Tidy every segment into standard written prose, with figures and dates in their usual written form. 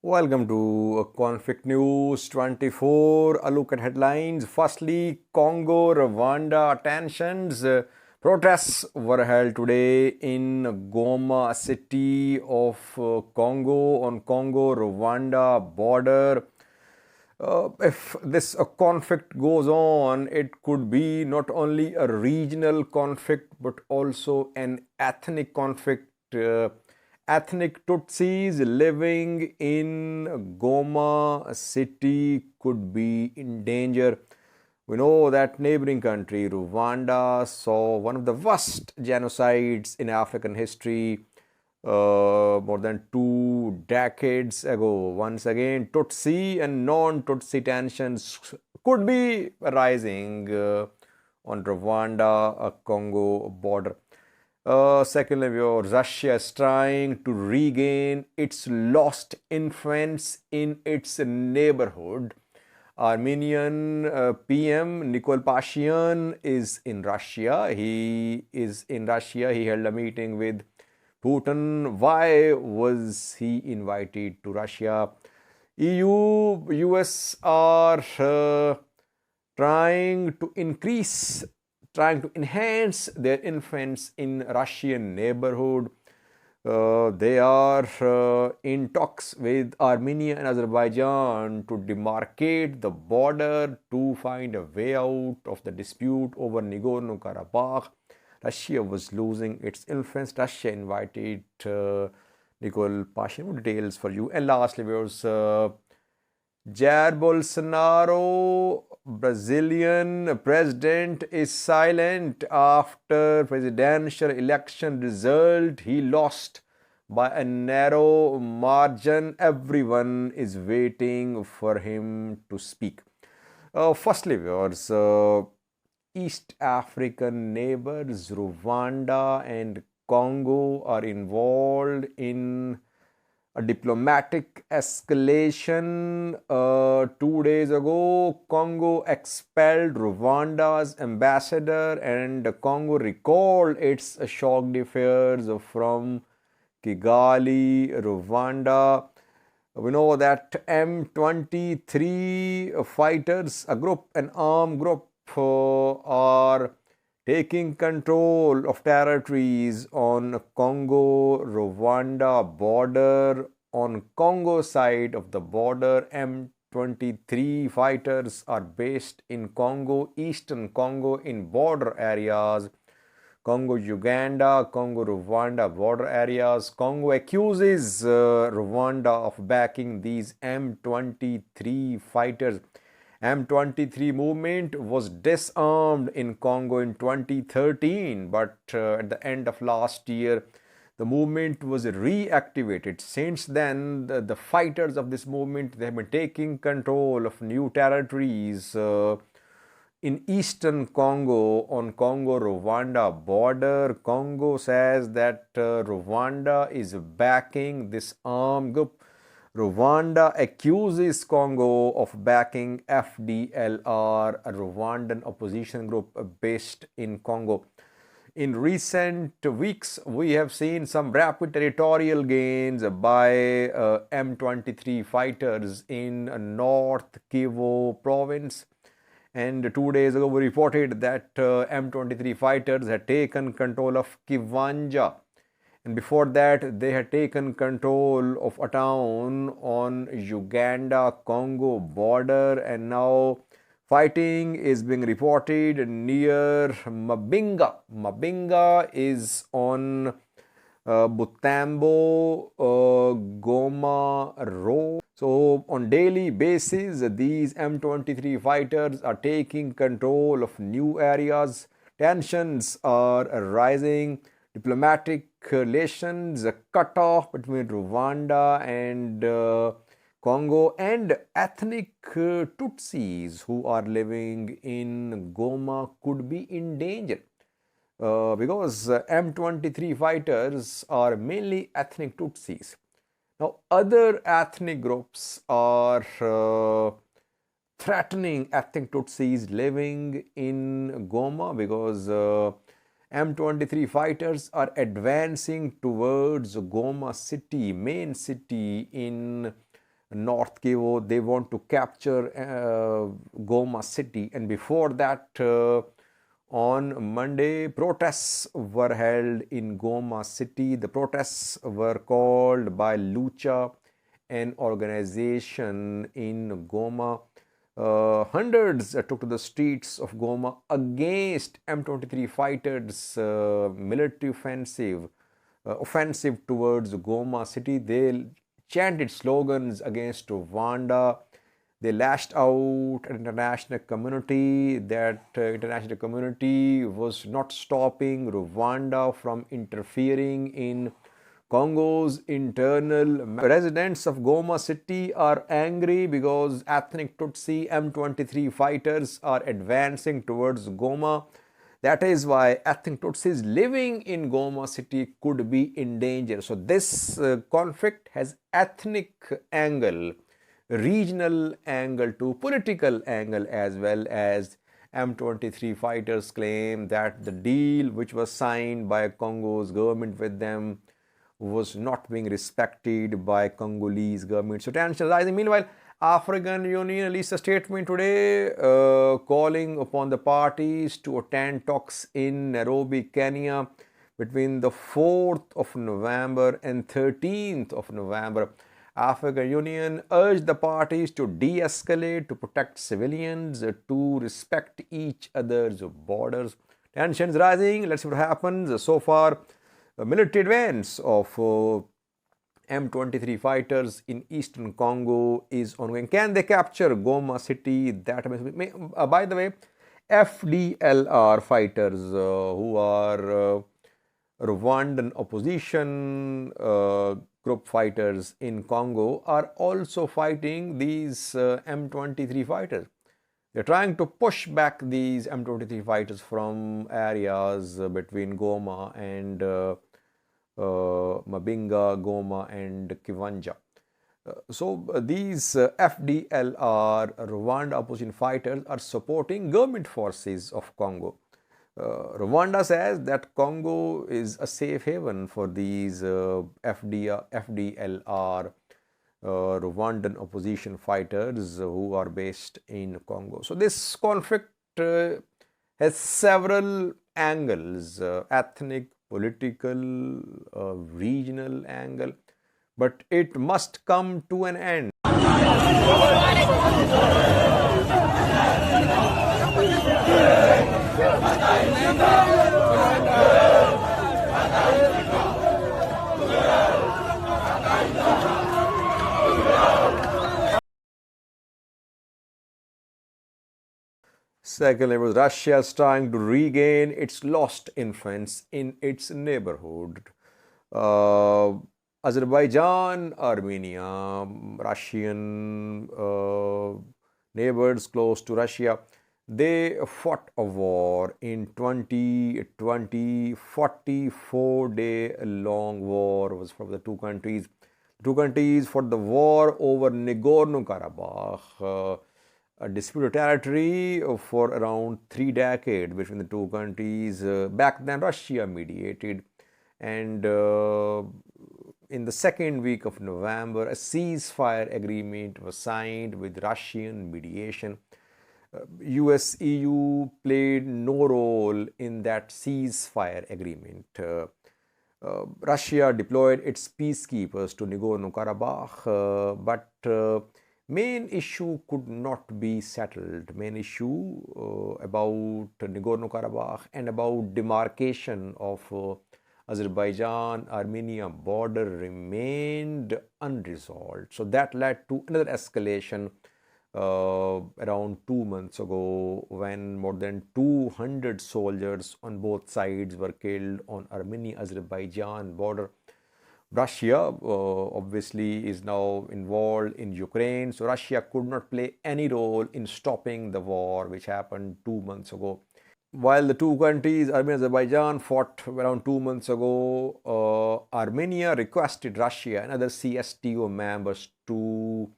Welcome to Conflict News 24. A look at headlines. Firstly, Congo Rwanda tensions. Protests were held today in Goma, city of Congo, on Congo Rwanda border. If this conflict goes on, it could be not only a regional conflict but also an ethnic conflict. Ethnic Tutsis living in Goma city could be in danger. We know that neighboring country Rwanda saw one of the worst genocides in African history more than 2 decades ago. Once again, Tutsi and non-Tutsi tensions could be rising on Rwanda-Congo border. Secondly, Russia is trying to regain its lost influence in its neighborhood. Armenian PM Nikol Pashinyan is in Russia. He is in Russia. He held a meeting with Putin. Why was he invited to Russia? EU, US are trying to enhance their influence in Russian neighborhood. They are in talks with Armenia and Azerbaijan to demarcate the border to find a way out of the dispute over Nagorno-Karabakh. Russia was losing its influence. Russia invited Nikol Pashinyan. Details for you. And lastly, viewers, Jair Bolsonaro, Brazilian president, is silent after presidential election result. He lost by a narrow margin. Everyone is waiting for him to speak. Firstly, viewers, East African neighbors Rwanda and Congo are involved in a diplomatic escalation. 2 days ago, Congo expelled Rwanda's ambassador, and Congo recalled its shocked affairs from Kigali, Rwanda. We know that M23 fighters, an armed group, are taking control of territories on Congo-Rwanda border. On Congo side of the border, M23 fighters are based in Congo, Eastern Congo, in border areas. Congo-Uganda, Congo-Rwanda border areas. Congo accuses Rwanda of backing these M23 fighters. M23 movement was disarmed in Congo in 2013, but at the end of last year, the movement was reactivated. Since then, the fighters of this movement, they have been taking control of new territories in Eastern Congo, on Congo-Rwanda border. Congo says that Rwanda is backing this armed group. Rwanda accuses Congo of backing FDLR, a Rwandan opposition group based in Congo. In recent weeks, we have seen some rapid territorial gains by M23 fighters in North Kivu province. And 2 days ago, we reported that M23 fighters had taken control of Kiwanja. And before that, they had taken control of a town on Uganda-Congo border. And now fighting is being reported near Mabenga. Mabenga is on Butambo, Goma road. So on daily basis, these M23 fighters are taking control of new areas. Tensions are rising. Diplomatic relations cut off between Rwanda and Congo, and ethnic Tutsis who are living in Goma could be in danger because M23 fighters are mainly ethnic Tutsis. Now, other ethnic groups are threatening ethnic Tutsis living in Goma because M23 fighters are advancing towards Goma city, main city in North Kivu. They want to capture Goma city. And before that, on Monday, protests were held in Goma city. The protests were called by Lucha, an organization in Goma. Hundreds took to the streets of Goma against M23 fighters' military offensive towards Goma city. They chanted slogans against Rwanda. They lashed out at international community. That international community was not stopping Rwanda from interfering in Congo's internal. Residents of Goma city are angry because ethnic Tutsi M23 fighters are advancing towards Goma. That is why ethnic Tutsis living in Goma city could be in danger. So this conflict has ethnic angle, regional angle to political angle, as well as M23 fighters claim that the deal which was signed by Congo's government with them was not being respected by Congolese government. So tensions rising. Meanwhile, African Union released a statement today calling upon the parties to attend talks in Nairobi, Kenya between the 4th of November and 13th of November. African Union urged the parties to de-escalate, to protect civilians, to respect each other's borders. Tensions rising. Let's see what happens. So far, military advance of M23 fighters in Eastern Congo is ongoing. Can they capture Goma city? That by the way, FDLR fighters who are Rwandan opposition group fighters in Congo are also fighting these M23 fighters. They're trying to push back these M23 fighters from areas between Goma and Mabenga, Goma and Kiwanja. So these FDLR Rwanda opposition fighters are supporting government forces of Congo. Rwanda says that Congo is a safe haven for these FDLR Rwandan opposition fighters who are based in Congo. So this conflict has several angles, ethnic, political, regional angle, but it must come to an end. Secondly, was Russia is trying to regain its lost influence in its neighborhood. Azerbaijan, Armenia, Russian neighbors close to Russia, they fought a war in 2020. 44-day long war was from the two countries. Two countries fought the war over Nagorno-Karabakh, a disputed territory for around 3 decades between the two countries. Back then, Russia mediated, and in the second week of November, a ceasefire agreement was signed with Russian mediation. US EU played no role in that ceasefire agreement. Russia deployed its peacekeepers to Nagorno-Karabakh, but main issue could not be settled. Main issue about Nagorno-Karabakh and about demarcation of Azerbaijan-Armenia border remained unresolved. So that led to another escalation around 2 months ago, when more than 200 soldiers on both sides were killed on Armenia-Azerbaijan border. Russia obviously is now involved in Ukraine, so Russia could not play any role in stopping the war which happened 2 months ago. While the two countries, Armenia and Azerbaijan, fought around 2 months ago, Armenia requested Russia and other CSTO members to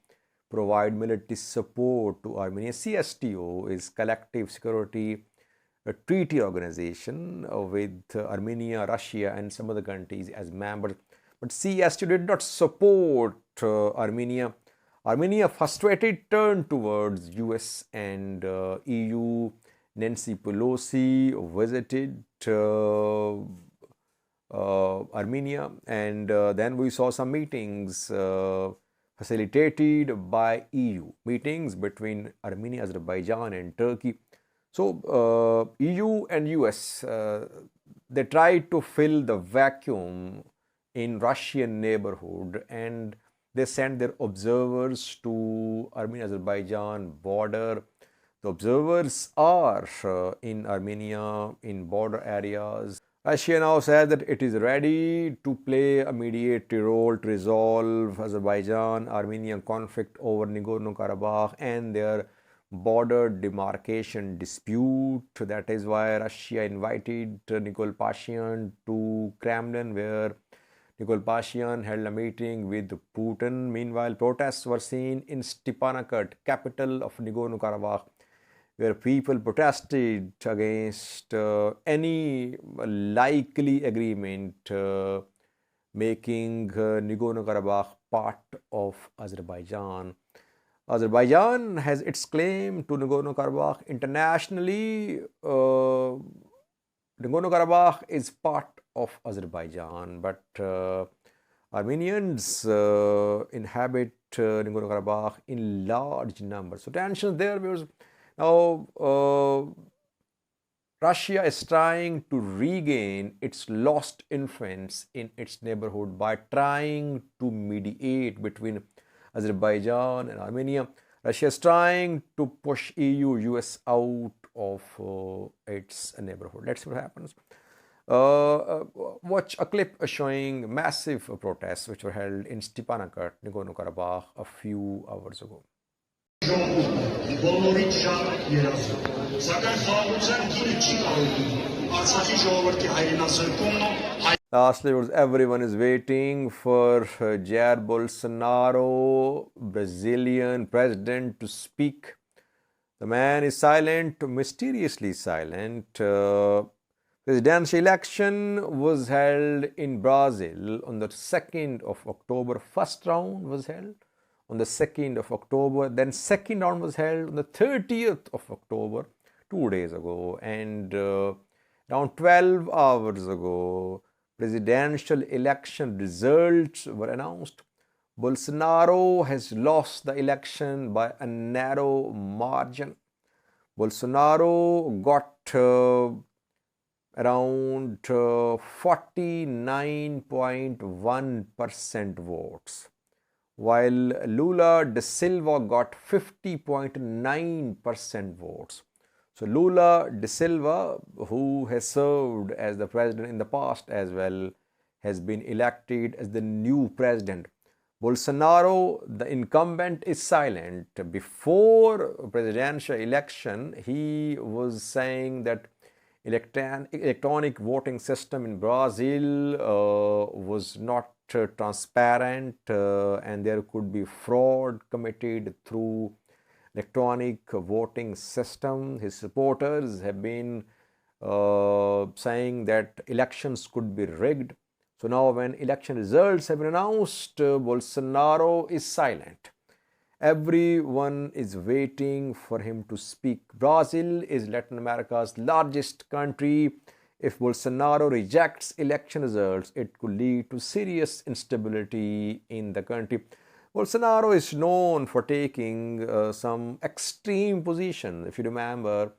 provide military support to Armenia. CSTO is Collective Security Treaty Organization with Armenia, Russia and some other countries as members. But CSTO did not support Armenia. Armenia, frustrated, turned towards US and EU. Nancy Pelosi visited Armenia, and then we saw some meetings facilitated by EU, meetings between Armenia, Azerbaijan, and Turkey. So EU and US, they tried to fill the vacuum in Russian neighborhood, and they sent their observers to Armenia-Azerbaijan border. The observers are in Armenia, in border areas. Russia now says that it is ready to play a mediatory role to resolve Azerbaijan-Armenian conflict over Nagorno-Karabakh and their border demarcation dispute. That is why Russia invited Nikol Pashinyan to Kremlin, where Nikol Pashinyan held a meeting with Putin. Meanwhile, protests were seen in Stepanakert, capital of Nagorno-Karabakh, where people protested against any likely agreement making Nagorno-Karabakh part of Azerbaijan. Azerbaijan has its claim to Nagorno-Karabakh internationally. Nagorno-Karabakh is part of Azerbaijan, but Armenians inhabit Nagorno-Karabakh in large numbers. So tensions there was. Now, Russia is trying to regain its lost influence in its neighborhood by trying to mediate between Azerbaijan and Armenia. Russia is trying to push EU, US out of its neighborhood. Let's see what happens. Watch a clip showing massive protests which were held in Stepanakert, Nagorno-Karabakh, a few hours ago. Lastly, everyone is waiting for Jair Bolsonaro, Brazilian president, to speak. The man is silent, mysteriously silent. Presidential election was held in Brazil on the 2nd of October. First round was held on the 2nd of October. Then second round was held on the 30th of October, 2 days ago. And around 12 hours ago, presidential election results were announced. Bolsonaro has lost the election by a narrow margin. Bolsonaro got around 49.1% votes, while Lula da Silva got 50.9% votes. So Lula da Silva, who has served as the president in the past as well, has been elected as the new president. Bolsonaro, the incumbent, is silent. Before presidential election, he was saying that electronic voting system in Brazil was not transparent and there could be fraud committed through electronic voting system. His supporters have been saying that elections could be rigged. So now when election results have been announced, Bolsonaro is silent. Everyone is waiting for him to speak. Brazil is Latin America's largest country. If Bolsonaro rejects election results, it could lead to serious instability in the country. Bolsonaro is known for taking some extreme position. If you remember,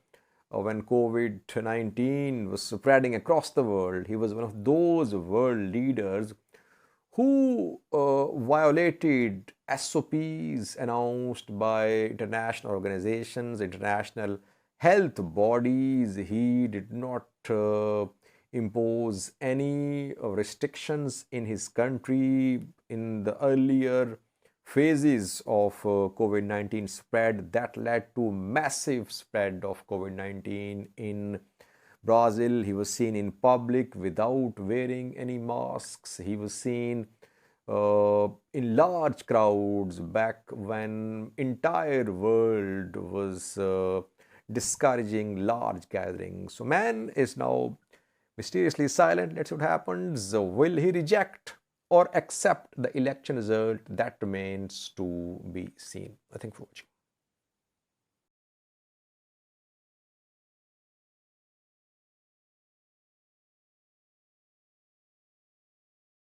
when COVID-19 was spreading across the world, he was one of those world leaders who violated SOPs announced by international organizations, international health bodies. He did not impose any restrictions in his country in the earlier phases of COVID-19 spread that led to massive spread of COVID-19 in Brazil. He was seen in public without wearing any masks. He was seen in large crowds back when entire world was discouraging large gatherings. So man is now mysteriously silent. Let's see what happens. Will he reject or accept the election result, that remains to be seen. Thank you for watching.